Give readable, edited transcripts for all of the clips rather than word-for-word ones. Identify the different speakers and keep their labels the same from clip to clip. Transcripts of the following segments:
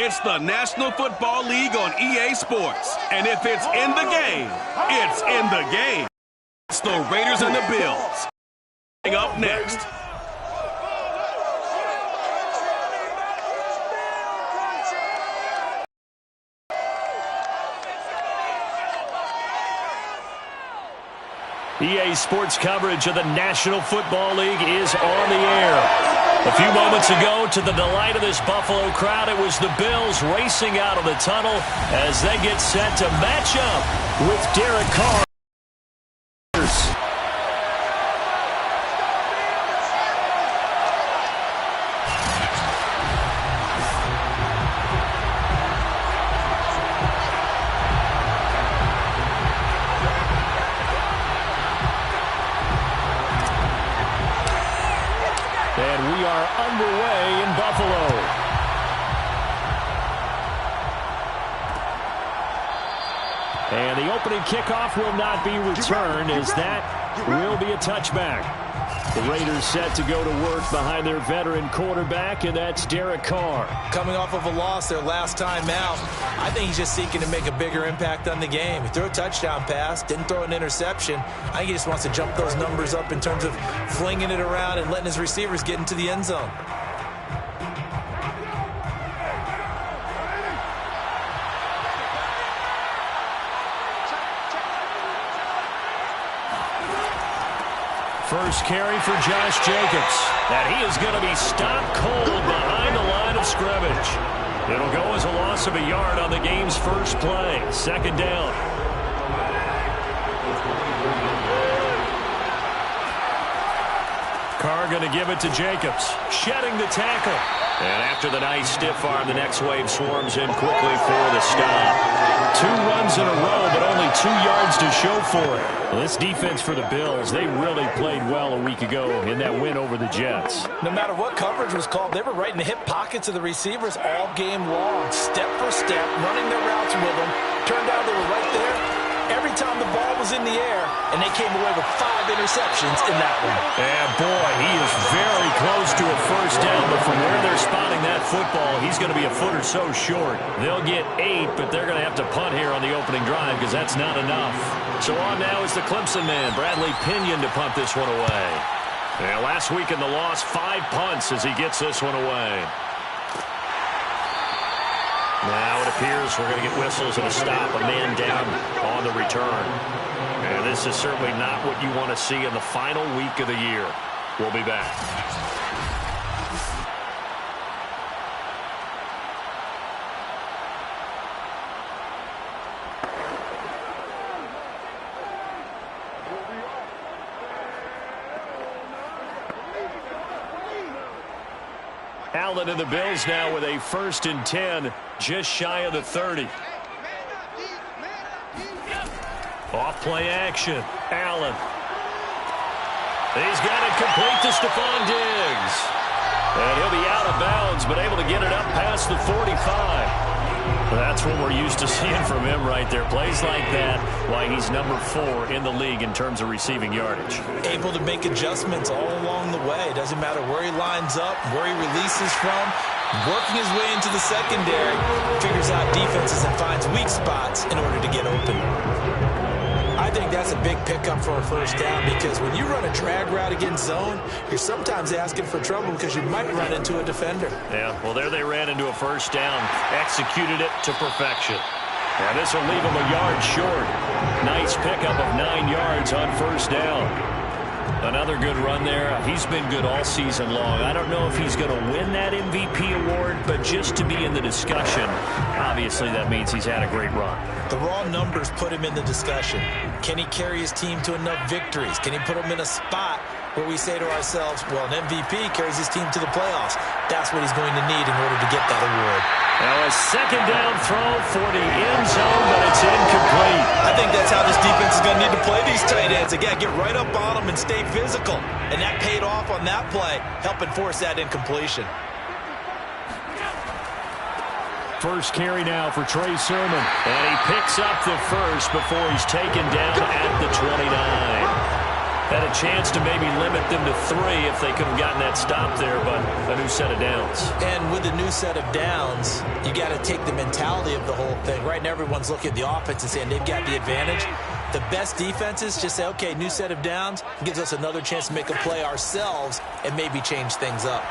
Speaker 1: It's the National Football League on EA Sports. And if it's in the game, it's in the game. It's the Raiders and the Bills. Up next.
Speaker 2: EA Sports coverage of the National Football League is on the air. A few moments ago, to the delight of this Buffalo crowd, it was the Bills racing out of the tunnel as they get set to match up with Derek Carr. And we are underway in Buffalo. And the opening kickoff will not be returned, as that will be a touchback. The Raiders set to go to work behind their veteran quarterback, and that's Derek Carr.
Speaker 3: Coming off of a loss their last time out, I think he's just seeking to make a bigger impact on the game. He threw a touchdown pass, didn't throw an interception. I think he just wants to jump those numbers up in terms of flinging it around and letting his receivers get into the end zone.
Speaker 2: First carry for Josh Jacobs. And he is going to be stopped cold behind the line of scrimmage. It'll go as a loss of a yard on the game's first play. Second down. Carr going to give it to Jacobs. Shedding the tackle. And after the nice stiff arm, the next wave swarms in quickly for the stop. 2 runs in a row, but only 2 yards to show for it. Well, this defense for the Bills, they really played well a week ago in that win over the Jets.
Speaker 3: No matter what coverage was called, they were right in the hip pockets of the receivers all game long. Step for step, running their routes with them. Turned out they were right there every time the ball was in the air, and they came away with 5 interceptions in that one.
Speaker 2: And boy, he is very close to a first down, but from where they're spotting that football, he's going to be a foot or so short. They'll get 8, but they're going to have to punt here on the opening drive because that's not enough. So on now is the Clemson man, Bradley Pinion, to punt this one away. And last week in the loss, 5 punts as he gets this one away. Now it appears we're going to get whistles and a stop, a man down on the return. And this is certainly not what you want to see in the final week of the year. We'll be back. Allen and the Bills now with a 1st and 10, just shy of the 30. Off play action. Allen. He's got it complete to Stephon Diggs. And he'll be out of bounds, but able to get it up past the 45. That's what we're used to seeing from him right there. Plays like that, why he's number 4 in the league in terms of receiving yardage.
Speaker 3: Able to make adjustments all along the way. Doesn't matter where he lines up, where he releases from. Working his way into the secondary. Figures out defenses and finds weak spots in order to get open. I think that's a big pickup for a first down because when you run a drag route against zone, you're sometimes asking for trouble because you might run into a defender.
Speaker 2: Yeah, well, there they ran into a first down, executed it to perfection. And this will leave him a yard short. Nice pickup of 9 yards on first down. Another good run there. He's been good all season long. I don't know if he's going to win that MVP award, but just to be in the discussion, obviously that means he's had a great run.
Speaker 3: The raw numbers put him in the discussion. Can he carry his team to enough victories? Can he put them in a spot where we say to ourselves, well, an MVP carries his team to the playoffs. That's what he's going to need in order to get that award.
Speaker 2: Now a second down throw for the end zone, but it's incomplete.
Speaker 3: I think that's how this defense is going to need to play these tight ends. Again, get right up on them and stay physical. And that paid off on that play, helping force that incompletion.
Speaker 2: First carry now for Trey Sermon. And he picks up the first before he's taken down at the 29. Had a chance to maybe limit them to 3 if they could have gotten that stop there, but a new set of downs.
Speaker 3: And with a new set of downs, you got to take the mentality of the whole thing. Right now, everyone's looking at the offense and saying they've got the advantage. The best defenses just say, okay, new set of downs, gives us another chance to make a play ourselves and maybe change things up.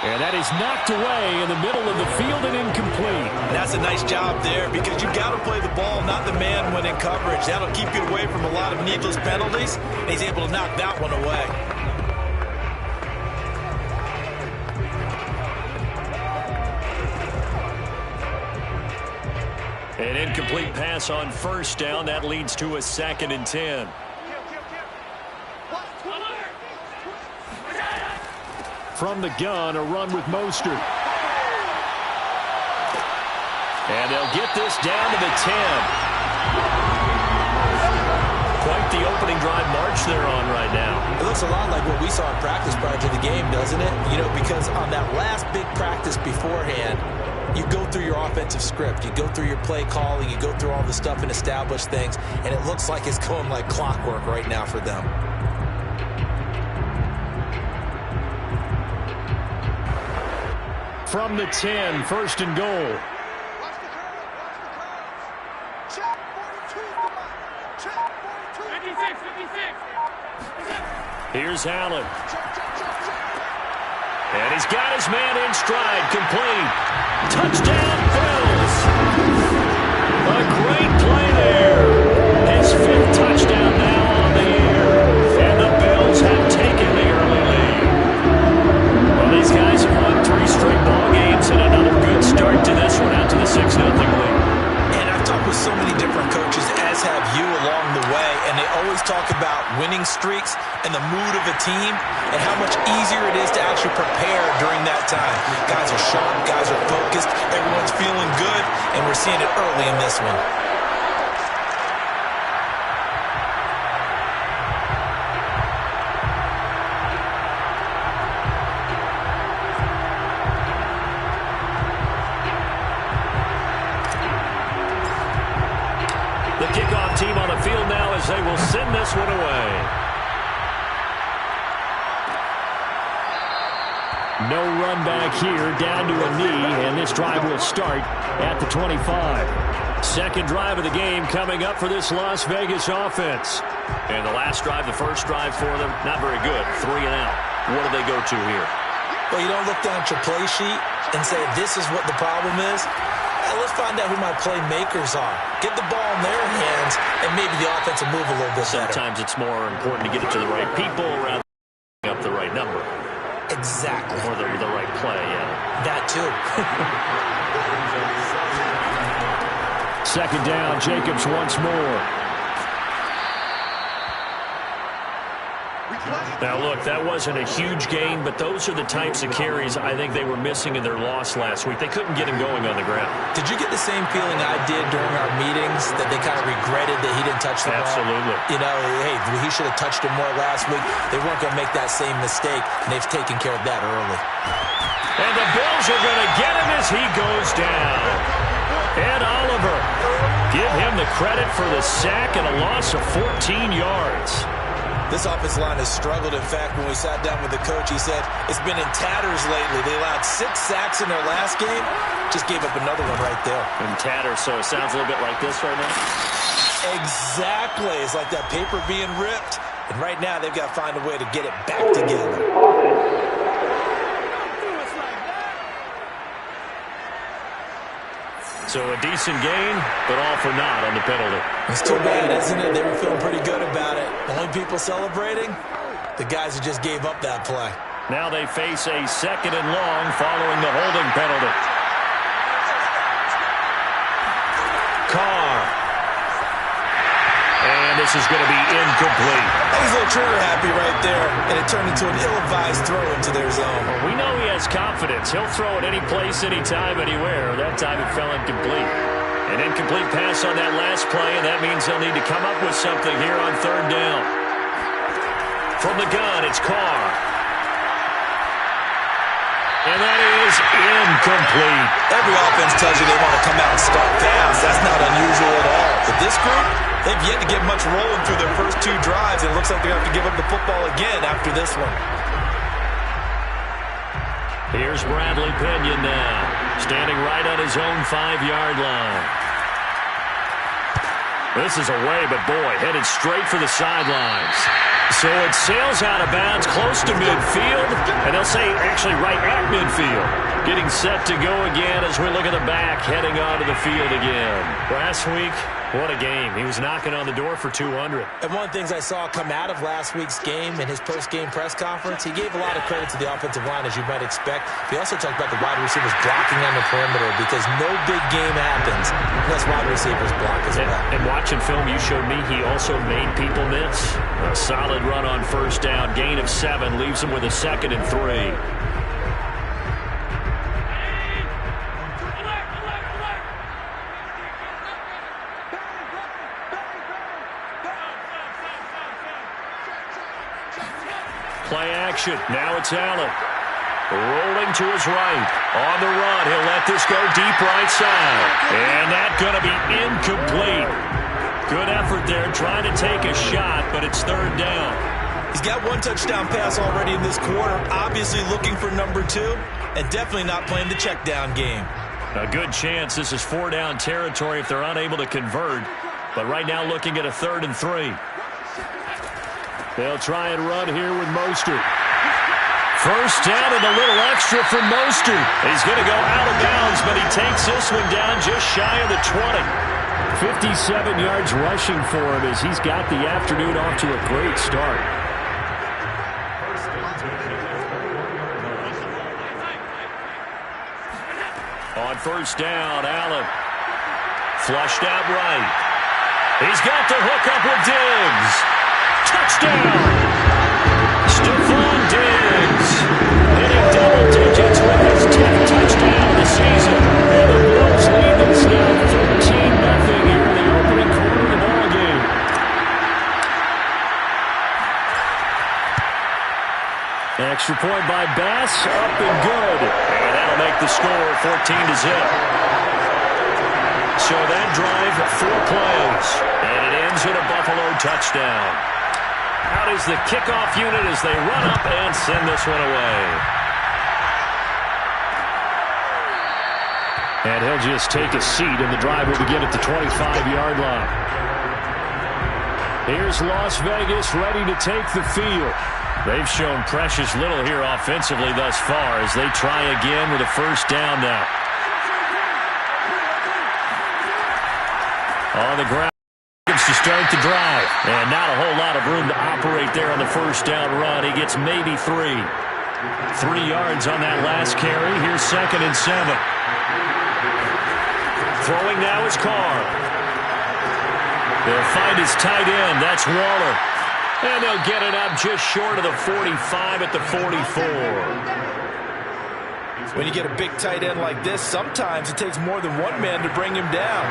Speaker 2: And that is knocked away in the middle of the field and incomplete.
Speaker 3: And that's a nice job there because you've got to play the ball, not the man when in coverage. That'll keep you away from a lot of needless penalties. And he's able to knock that one away.
Speaker 2: An incomplete pass on first down. That leads to a 2nd and 10. From the gun, a run with Mostert. And they'll get this down to the 10. Quite the opening drive march they're on right now.
Speaker 3: It looks a lot like what we saw in practice prior to the game, doesn't it? You know, because on that last big practice beforehand, you go through your offensive script. You go through your play calling. You go through all the stuff and establish things. And it looks like it's going like clockwork right now for them.
Speaker 2: From the 10, 1st and goal. Here's Allen. And he's got his man in stride, complete. Touchdown, Bills. A great play there. His 5th touchdown now on the year. And the Bills have taken the early lead. Well, these guys have won 3 straight ball games and another good start to this one out to the 6-0 lead.
Speaker 3: And I've talked with so many different coaches, as have you along the way, and they always talk about winning streaks and the mood of a team and how much easier it is to actually prepare during that time. Guys are sharp, guys are focused, everyone's feeling good, and we're seeing it early in this one.
Speaker 2: The kickoff team on the field now as they will send this one away. No run back here, down to a knee, and this drive will start at the 25. 2nd drive of the game coming up for this Las Vegas offense. And the last drive, the first drive for them, not very good. 3 and out. What do they go to here?
Speaker 3: Well, you don't look down at your play sheet and say, this is what the problem is. Let's find out who my playmakers are. Get the ball in their hands, and maybe the offense will move a little bit better.
Speaker 2: Sometimes it's more important to get it to the right people rather than up the right number.
Speaker 3: Exactly.
Speaker 2: Or the right play, yeah.
Speaker 3: That too.
Speaker 2: 2nd down, Jacobs once more. Now, look, that wasn't a huge gain, but those are the types of carries I think they were missing in their loss last week. They couldn't get him going on the ground.
Speaker 3: Did you get the same feeling I did during our meetings, that they kind of regretted that he didn't touch the ball?
Speaker 2: Absolutely.
Speaker 3: You know, hey, he should have touched him more last week. They weren't going to make that same mistake, and they've taken care of that early.
Speaker 2: And the Bills are going to get him as he goes down. And Oliver, give him the credit for the sack and a loss of 14 yards.
Speaker 3: This offensive line has struggled. In fact, when we sat down with the coach, he said it's been in tatters lately. They allowed 6 sacks in their last game. Just gave up another one right there.
Speaker 2: In tatters, so it sounds a little bit like this right now?
Speaker 3: Exactly. It's like that paper being ripped. And right now, they've got to find a way to get it back together.
Speaker 2: So a decent gain, but all for naught on the penalty.
Speaker 3: It's too bad, isn't it? They were feeling pretty good about it. Only people celebrating? The guys who just gave up that play.
Speaker 2: Now they face a 2nd and long following the holding penalty. Carr. And this is going to be incomplete.
Speaker 3: He's a little trigger happy right there, and it turned into an ill-advised throw into their zone.
Speaker 2: Well, we know he has confidence. He'll throw it any place, anytime, anywhere. That time it fell incomplete. An incomplete pass on that last play, and that means they'll need to come up with something here on 3rd down. From the gun, it's Carr. And that is incomplete.
Speaker 3: Every offense tells you they want to come out and start fast. That's not unusual at all. But this group, They've yet to get much rolling through their first 2 drives. It looks like they're going to have to give up the football again after this one.
Speaker 2: Here's Bradley Pinion now, standing right on his own 5-yard line. This is away, but boy, headed straight for the sidelines. So it sails out of bounds close to midfield, and they'll say actually right at midfield. Getting set to go again as we look at the back, heading onto the field again. Last week, what a game. He was knocking on the door for 200.
Speaker 3: And one of the things I saw come out of last week's game in his post-game press conference, he gave a lot of credit to the offensive line, as you might expect. He also talked about the wide receivers blocking on the perimeter because no big game happens unless wide receivers block as well.
Speaker 2: And watching film you showed me, he also made people miss. A solid run on first down, gain of 7, leaves him with a 2nd and 3. Play action. Now it's Allen. Rolling to his right. On the run. He'll let this go deep right side. And that's going to be incomplete. Good effort there trying to take a shot, but it's 3rd down.
Speaker 3: He's got 1 touchdown pass already in this quarter. Obviously looking for number 2 and definitely not playing the check down game.
Speaker 2: A good chance this is 4-down territory if they're unable to convert. But right now looking at a 3rd and 3. They'll try and run here with Mostert. First down and a little extra for Mostert. He's going to go out of bounds, but he takes this one down just shy of the 20. 57 yards rushing for him as he's got the afternoon off to a great start. On first down, Allen. Flushed out right. He's got the hook up with Diggs. Touchdown! Stephon Diggs hitting double digits with his 10th touchdown of the season. And the Bills lead this now 13-0 here in the opening quarter of the ballgame. Extra point by Bass, up and good. And that'll make the score 14-0. So that drive, 4 plays. And it ends in a Buffalo touchdown. Out is the kickoff unit as they run up and send this one away. And he'll just take a seat, and the drive will begin at the 25-yard line. Here's Las Vegas ready to take the field. They've shown precious little here offensively thus far as they try again with a first down now. On the ground to start the drive. And not a whole lot of room to operate there on the first down run. He gets maybe 3. 3 yards on that last carry. Here's 2nd and 7. Throwing now is Carr. They'll find his tight end. That's Waller. And they'll get it up just short of the 45 at the 44.
Speaker 3: When you get a big tight end like this, sometimes it takes more than one man to bring him down.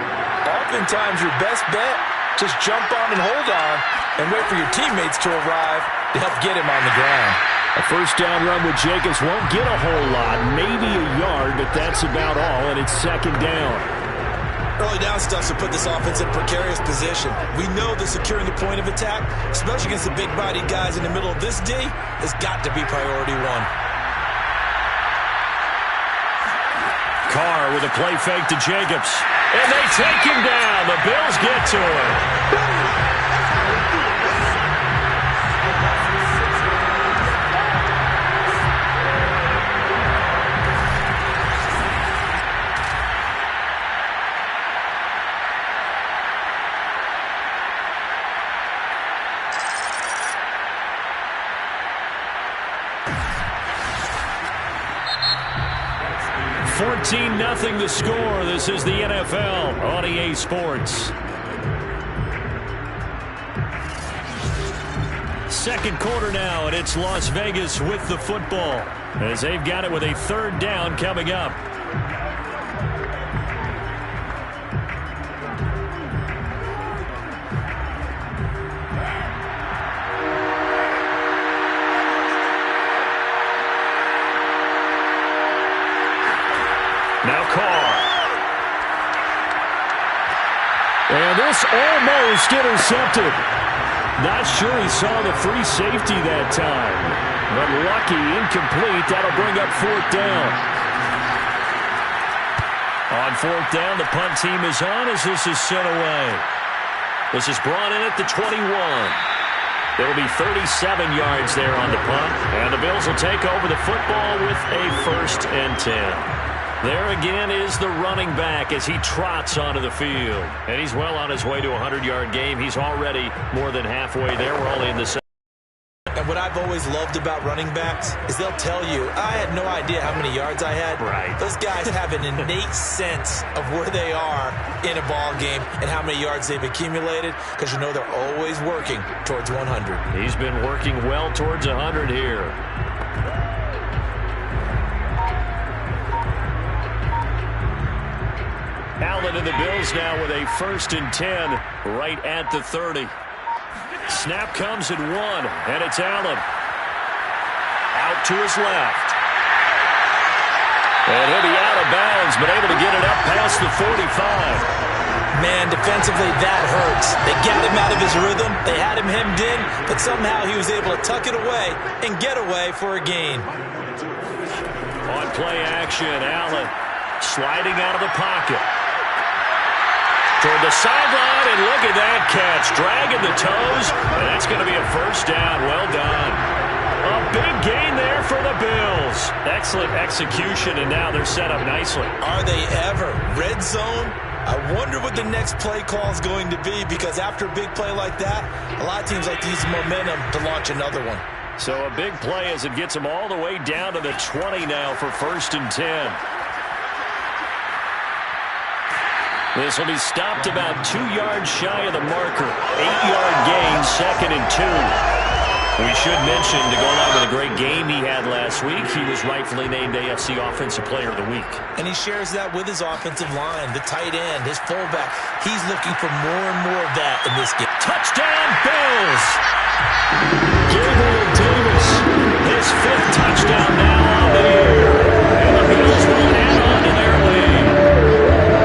Speaker 3: Oftentimes your best bet, just jump on and hold on and wait for your teammates to arrive to help get him on the ground.
Speaker 2: A first down run with Jacobs won't get a whole lot, maybe a yard, but that's about all, and it's 2nd down.
Speaker 3: Early down stuff to put this offense in precarious position. We know that securing the point of attack, especially against the big-bodied guys in the middle of this D, has got to be priority 1.
Speaker 2: Carr with a play fake to Jacobs. And they take him down. The Bills get to him. 14-0 the score. This is the NFL on EA Sports. Second quarter now, and it's Las Vegas with the football as they've got it with a 3rd down coming up. Now Carr. And And this almost intercepted. Not sure he saw the free safety that time. But lucky, incomplete. That'll bring up fourth down. On fourth down, the punt team is on as this is sent away. This is brought in at the 21. It'll be 37 yards there on the punt. And the Bills will take over the football with a 1st and 10. There again is the running back as he trots onto the field. And he's well on his way to a 100-yard game. He's already more than halfway there. We're only in the second.
Speaker 3: And what I've always loved about running backs is they'll tell you, I had no idea how many yards I had.
Speaker 2: Right.
Speaker 3: Those guys have an innate sense of where they are in a ball game and how many yards they've accumulated because you know they're always working towards 100.
Speaker 2: He's been working well towards 100 here. Allen and the Bills now with a 1st and 10 right at the 30. Snap comes at 1, and it's Allen. Out to his left. And he'll be out of bounds, but able to get it up past the 45.
Speaker 3: Man, defensively, that hurts. They got him out of his rhythm. They had him hemmed in, but somehow he was able to tuck it away and get away for a gain.
Speaker 2: On play action, Allen sliding out of the pocket. Toward the sideline, and look at that catch. Dragging the toes, and that's going to be a 1st down. Well done. A big gain there for the Bills. Excellent execution, and now they're set up nicely.
Speaker 3: Are they ever? Red zone? I wonder what the next play call is going to be because after a big play like that, a lot of teams like to use momentum to launch another one.
Speaker 2: So a big play as it gets them all the way down to the 20 now for 1st and 10. This will be stopped about 2 yards shy of the marker. 8-yard gain, 2nd and 2. We should mention, to go along with a great game he had last week, he was rightfully named AFC Offensive Player of the Week.
Speaker 3: And he shares that with his offensive line, the tight end, his fullback. He's looking for more and more of that in this game.
Speaker 2: Touchdown, Bills! Gabriel Davis, his 5th touchdown now on the year. And the Bills will add on to their lead.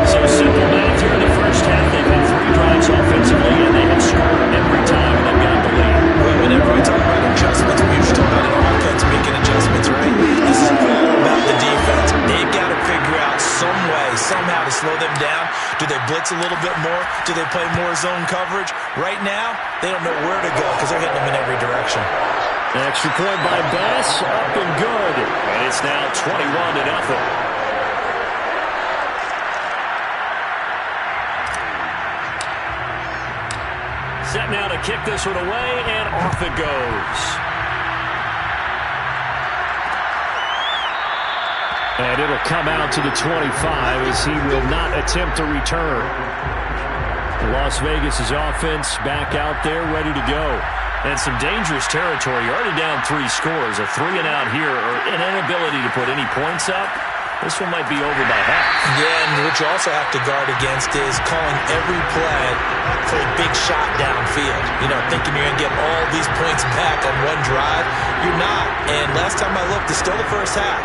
Speaker 2: So simple math here in the first half. They've had 3 drives offensively, and they have scored every time, and they've got the lead.
Speaker 3: Well, whenever we talk about adjustments, we usually talk about an offense making adjustments, right? This is all about the defense. They've got to figure out some way, somehow to slow them down. Do they blitz a little bit more? Do they play more zone coverage? Right now, they don't know where to go because they're hitting them in every direction.
Speaker 2: Extra point by Bass, up and good. And it's now 21-0. Set now to kick this one away, and off it goes. And it'll come out to the 25 as he will not attempt to return. Las Vegas' offense back out there, ready to go. And some dangerous territory. Already down 3 scores. A 3-and-out here, or an inability to put any points up. This one might be over by half.
Speaker 3: Yeah, and what you also have to guard against is calling every play for a big shot downfield. You know, thinking you're going to get all these points back on one drive. You're not. And last time I looked, it's still the first half.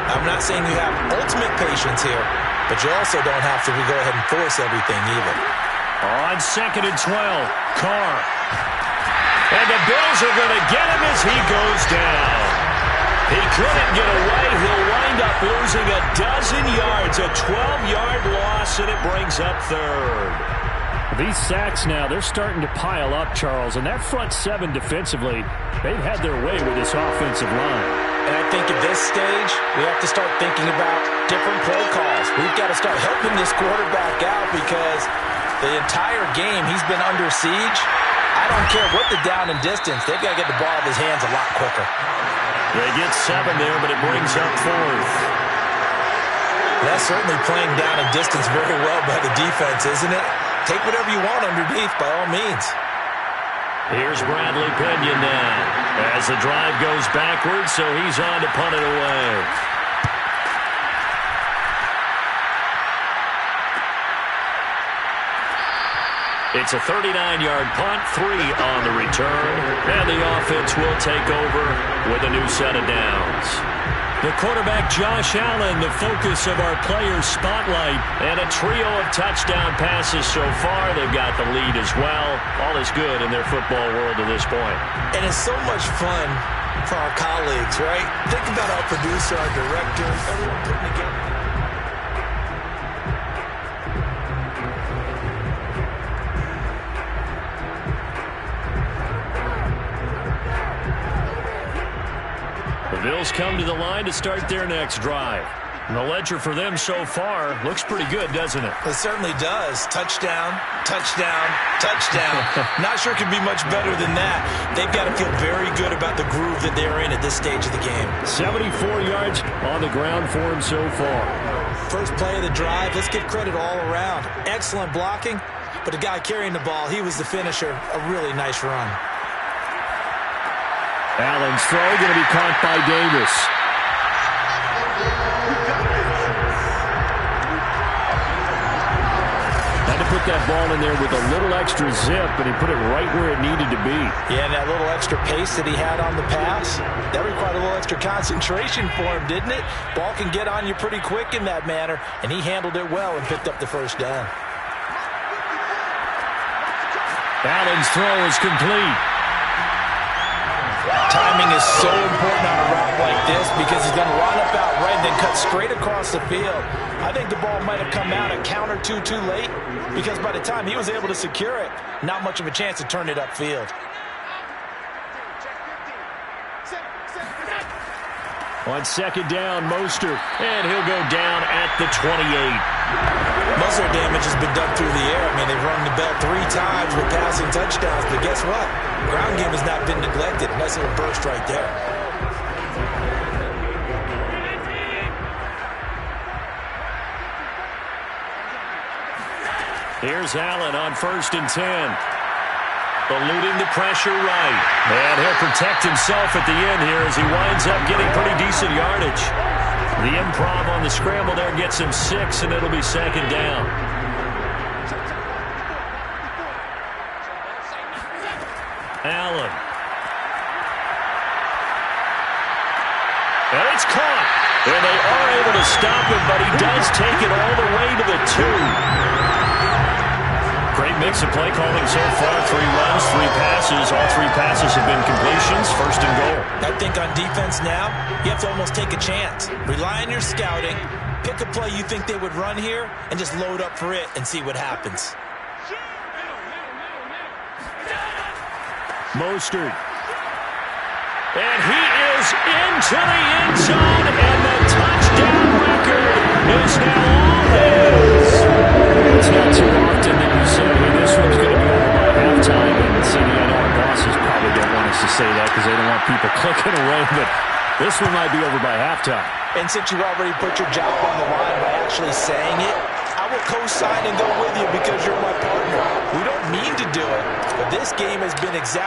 Speaker 3: I'm not saying you have ultimate patience here, but you also don't have to go ahead and force everything either.
Speaker 2: On 2nd and 12, Carr. And the Bills are going to get him as he goes down. He couldn't get away. He'll wind up losing a dozen yards, a 12-yard loss, and it brings up 3rd. These sacks now, they're starting to pile up, Charles, and that front 7 defensively, they've had their way with this offensive line.
Speaker 3: And I think at this stage, we have to start thinking about different play calls. We've got to start helping this quarterback out because the entire game he's been under siege. I don't care what the down and distance, they've got to get the ball out of his hands a lot quicker.
Speaker 2: They get 7 there, but it brings up 4th.
Speaker 3: That's certainly playing down and distance very well by the defense, isn't it? Take whatever you want underneath, by all means.
Speaker 2: Here's Bradley Pinion now as the drive goes backwards, so he's on to punt it away. It's a 39-yard punt, 3 on the return, and the offense will take over with a new set of downs. The quarterback, Josh Allen, the focus of our players' spotlight. And a trio of touchdown passes so far. They've got the lead as well. All is good in their football world to this point.
Speaker 3: And it's so much fun for our colleagues, right? Think about our producer, our director, everyone putting together.
Speaker 2: The Bills come to the line to start their next drive. And the ledger for them so far looks pretty good, doesn't it?
Speaker 3: It certainly does. Touchdown, touchdown, touchdown. Not sure it could be much better than that. They've got to feel very good about the groove that they're in at this stage of the game.
Speaker 2: 74 yards on the ground for him so far.
Speaker 3: First play of the drive, let's give credit all around. Excellent blocking, but the guy carrying the ball, he was the finisher. A really nice run.
Speaker 2: Allen's throw going to be caught by Davis. Had to put that ball in there with a little extra zip, and he put it right where it needed to be.
Speaker 3: Yeah, and that little extra pace that he had on the pass, that required a little extra concentration for him, didn't it? Ball can get on you pretty quick in that manner, and he handled it well and picked up the first down.
Speaker 2: Allen's throw is complete.
Speaker 3: Timing is so important on a route like this because he's going to line up out right and then cut straight across the field. I think the ball might have come out a count or two too late because by the time he was able to secure it, not much of a chance to turn it upfield.
Speaker 2: On second down, Mostert, and he'll go down at the 28.
Speaker 3: Most of their damage has been done through the air. I mean, they've rung the bell 3 times with passing touchdowns, but guess what? Ground game has not been neglected. Nice little burst right there.
Speaker 2: Here's Allen on 1st and 10. Eluding the pressure right. And he'll protect himself at the end here as he winds up getting pretty decent yardage. The improv on the scramble there gets him 6, and it'll be second down. Allen. And it's caught. And they are able to stop him, but he does take it all the way to the 2. Great mix of play calling so far. 3 runs, 3 passes. All 3 passes have been completions. 1st and goal.
Speaker 3: I think on defense now, you have to almost take a chance. Rely on your scouting. Pick a play you think they would run here and just load up for it and see what happens.
Speaker 2: Mostert. And he is into the end zone, and the touchdown record is now all his. It's not too often that you say, hey, this one's going to be over by halftime. And Cindy, I know our bosses probably don't want us to say that because they don't want people clicking away, but this one might be over by halftime.
Speaker 3: And since you already put your job on the line by actually saying it, I will co-sign and go with you because you're my partner. We don't mean to do it, but this game has been exactly